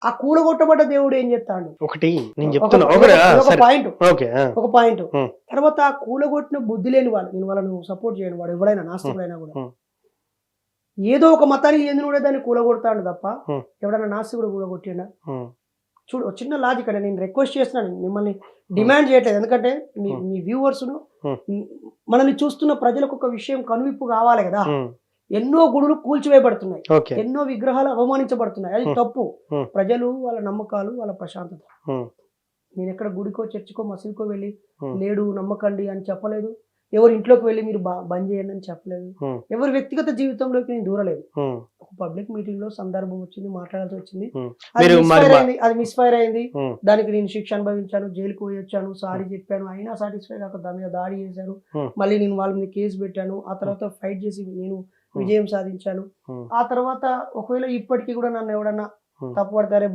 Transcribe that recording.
ఆ కూలగొట్టబడ్డ దేవుడు ఏం చేస్తాడు? ఒకటి నేను ఒక చెప్తున్నా. ఒక ఒకటి ఒక సరే. Point okay. ఒక పాయింట్. హ్మ్. తర్వాత ఆ కూలగొట్టిన బుద్ధి లేని వాళ్ళు, నేను వాళ్ళను సపోర్ట్ చేయను. వాడు ఎవడైనా హ్మ్. నాస్తికుడైనా కూడా. హ్మ్. ఏదో ఒక మతానికి చెందినోడే దాన్ని కూలగొడతాడు తప్ప, హ్మ్. ఎవడైనా నాస్తికుడు కూలగొట్టిండా? హ్మ్. చూడు, ఒక చిన్న లాజిక్ అండి. నేను రిక్వెస్ట్ చేస్తున్నాను, మిమ్మల్ని హ్మ్. డిమాండ్ చేయట్లేదు. ఎందుకంటే మీ హ్మ్. మీ వ్యూవర్స్‌ను, హ్మ్. మనల్ని చూస్తున్న ప్రజలకు ఒక విషయం కనువిప్పు కావాలి గదా! హ్మ్. ఎన్నో గుడులు కూల్చివేయబడుతున్నాయి. ఓకే. ఎన్నో విగ్రహాలు అవమానించబడుతున్నాయి. అది హ్మ్. తప్పు. హ్మ్. ప్రజలు వాళ్ళ నమ్మకాలు, వాళ్ళ ప్రశాంతత. హ్మ్. నేనెక్కడ గుడికో, చర్చికో, మసీదుకో వెళ్లి హ్మ్. లేడు నమ్మకండి అని చెప్పలేదు. ఎవరి ఇంట్లోకి వెళ్లి మీరు బంద్ చేయండి అని చెప్పలేదు. హ్మ్. ఎవరి వ్యక్తిగత జీవితంలోకి నేను దూరలేదు. హ్మ్. ఒక పబ్లిక్ మీటింగ్‌లో సందర్భం వచ్చింది, మాట్లాడాల్సి వచ్చింది. హ్మ్. అది మీరు మరి మిస్‌ఫైర్ అయింది. అది మిస్‌ఫైర్ అయింది. హ్మ్. దానికి నేను శిక్ష అనుభవించాను. జైలుకి పోయొచ్చాను. సారీ హ్మ్. చెప్పాను. అయినా సాటిస్ఫై కాక దాని మీద దాడి చేశారు. హ్మ్. మళ్ళీ నేను వాళ్ళ మీద కేస్ పెట్టాను. ఆ హ్మ్. తర్వాత ఫైట్ చేసి నేను హ్మ్. విజయం సాధించాను. హ్మ్. ఆ తర్వాత ఒకవేళ ఇప్పటికి కూడా నన్ను ఎవడన్నా హ్మ్. తప్పుపడతారే